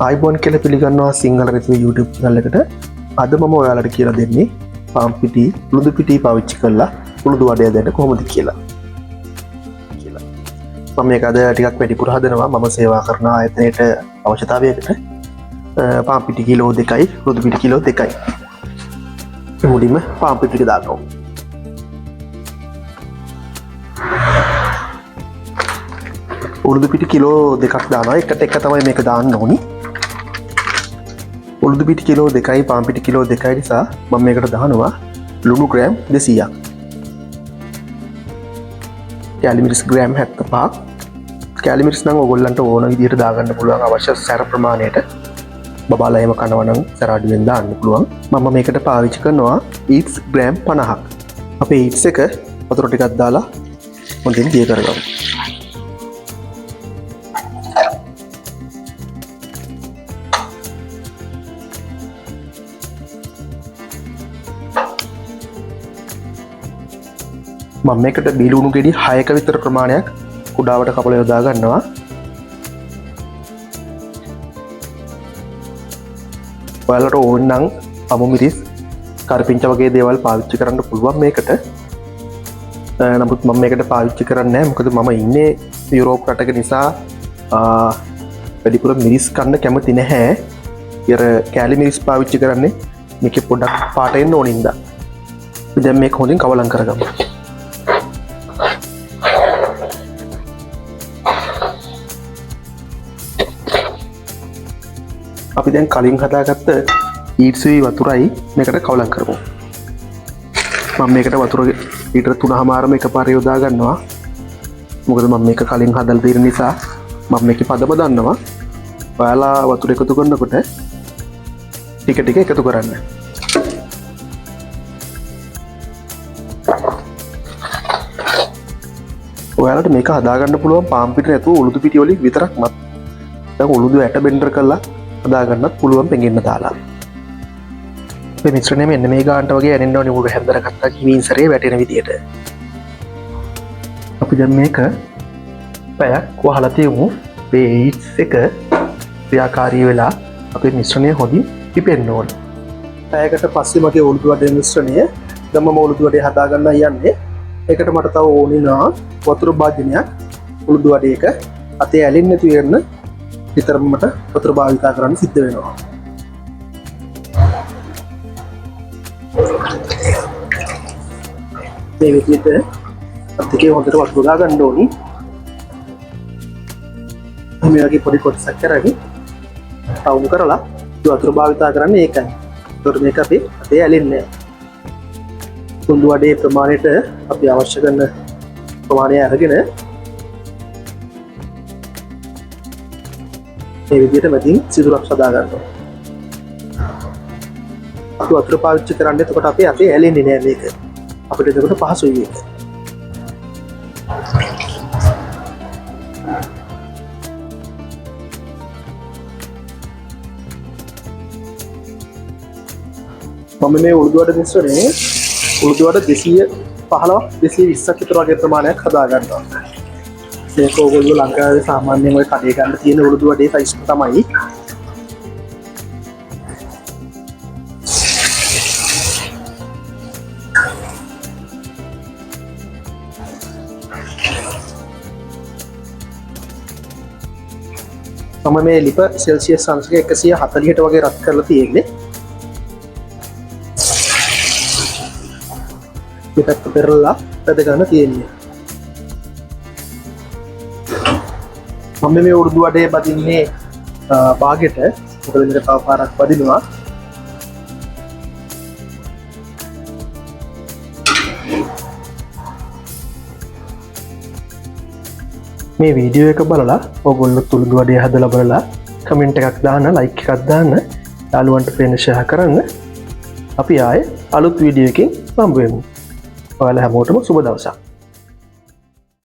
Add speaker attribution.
Speaker 1: ආයිබෝන් කියලා පිළිගන්නවා Sinhala recipe YouTube channel එකට. අද මම ඔයාලට කියලා දෙන්නේ පාන් පිටි උළුදු පිටි පාවිච්චි කරලා උළුදු වඩය දෙන්න කොහොමද කියලා. මම මේක අද ටිකක් වැඩිපුර හදනවා. මම සේවා කරන ආයතනයේ අවශ්‍යතාවයකට පාන් පිටි කිලෝ 2යි උළුදු පිටි කිලෝ 2යි. මුලින්ම පාන් පිටි ටික දාගමු. උළුදු පිටි කිලෝ 2ක් දානවා. එකට එක තමයි මේක දාන්න ඕනි. උළුදු පිටි කිලෝ 2යි පාන් පිටි කිලෝ 2යි නිසා මම මේකට දානවා ලුණු ග්‍රෑම් 200ක්. Calories gram 75ක්. කැලරිස් නම් ඔයගොල්ලන්ට ඕන විදිහට දාගන්න පුළුවන් අවශ්‍ය සැර ප්‍රමාණයට. බබාලා එහෙම කනවා නම් සැර අඩුවෙන් දාන්න පුළුවන්. මම මේකට පාවිච්චි කරනවා ඊට්ස් ග්‍රෑම් 50ක්. අපේ ඊට්ස් එක වතුර ටිකක් දාලා හොඳින් දිය කරගමු. මම මේකට බිලුණු ගෙඩි 6ක විතර ප්‍රමාණයක් කුඩාවට කපලා යොදා ගන්නවා. ඔයාලට ඕන නම් අමු මිරිස් කරපිංච වගේ දේවල් පාවිච්චි කරන්න පුළුවන් මේකට. නමුත් මම මේකට පාවිච්චි කරන්නේ නැහැ. මොකද මම ඉන්නේ යුරෝප් රටක නිසා වැඩිපුර මිරිස් කන්න කැමති නැහැ. ඊර කැලි මිරිස් පාවිච්චි කරන්නේ මේකේ පොඩක් පාට එන්න ඕනින්ද. දැන් මේක හොඳින් කවලම් කරගමු. අපි දැන් කලින් හදාගත්ත ඊට්සුයි වතුරයි මේකට කවලම් කරමු. මම මේකට වතුර ලීටර 3.5ම එකපාරේ යොදා ගන්නවා. මොකද මම මේක කලින් හදලා තියෙන නිසා මම මේකේ පදම දන්නවා. ඔයාලා වතුර එකතු කරනකොට ටික ටික එකතු කරන්න. ඔයාලට මේක හදාගන්න පුළුවන් පාන් පිටි නැතුව උළුදු පිටි වලින් විතරක්මත්. දැන් උළුදු ඇට බෙන්ඩර් කරලා හදාගන්නත් පුළුවන් පෙඟෙන්න දාලා. මේ මිශ්‍රණය මෙන්න මේ ගානට වගේ ඇනෙන්න ඕනේ මුළු හැන්දරගත්තා කිමින් සරේ වැටෙන විදියට. අපි දැන් මේක පැයක් වහලා තියමු. මේ ඊට්ස් එක ක්‍රියාකාරී වෙලා අපේ මිශ්‍රණය හොඳින් පිපෙන්න ඕනේ. පැයකට පස්සේ මගේ උළුදු වඩේ මිශ්‍රණය දැන් මම උළුදු වඩේ හදාගන්න යන්නේ. ඒකට මට තව ඕනේ නා වතුර භාජනයක් උළුදු වඩේක අතේ ඇලෙන්නේ නැති වෙන්න විතරම මට වතුර භාවිතා කරන්න සිද්ධ වෙනවා. මේ විදිහට අත්තිකේ හොඳට වතුර දාගන්න ඕනි. මේ වගේ පොඩි කොටසක් කරගෙන තවුම් කරලා වතුර භාවිතා කරන්නේ ඒකයි. ඒතකොට මේක අපේ අතේ ඇලෙන්නේ නැහැ. උළුදු වඩේ ප්‍රමාණයට අපි අවශ්‍ය කරන ප්‍රමාණය අරගෙන මේ විදිහට මැදින් සිදුරක් සදා ගන්නවා. අපි වතුර පාවිච්චි කරන්නේ එතකොට අපේ අතේ ඇලෙන්නේ නෑ මේක. අපිට එතකොට පහසුයි මේක. මම මේ උළුදු වඩ මිශ්‍රණය උළුදු වඩ 215 220ක් විතර වගේ ප්‍රමාණයක් හදා ගන්නවා. මේක ඔයගොල්ලෝ ලංකාවේ සාමාන්‍යයෙන් ඔය කඩේ ගන්න තියෙන උළුදු වඩේ සයිස් තමයි. මම මේ ලිප සෙල්සියස් අංශක 140ට වගේ රත් කරලා තියෙන්නේ. මේකට පෙරලා පැද ගන්න තියෙන්නේ. මම මේ උරුදු වඩේ බදින්නේ බාගෙට. මොකද මේක තව පාරක් බදිනවා. මේ වීඩියෝ එක බලලා ඔයගොල්ලෝ උරුදු වඩේ හදලා බලලා කමෙන්ට් එකක් දාන්න, ලයික් එකක් දාන්න, යාළුවන්ට ෆ්‍රෙන්ඩ් ෂෙයා කරන්න. අපි ආයේ අලුත් වීඩියෝ එකකින් හම්බ වෙමු. ඔයාලා හැමෝටම සුබ දවසක්.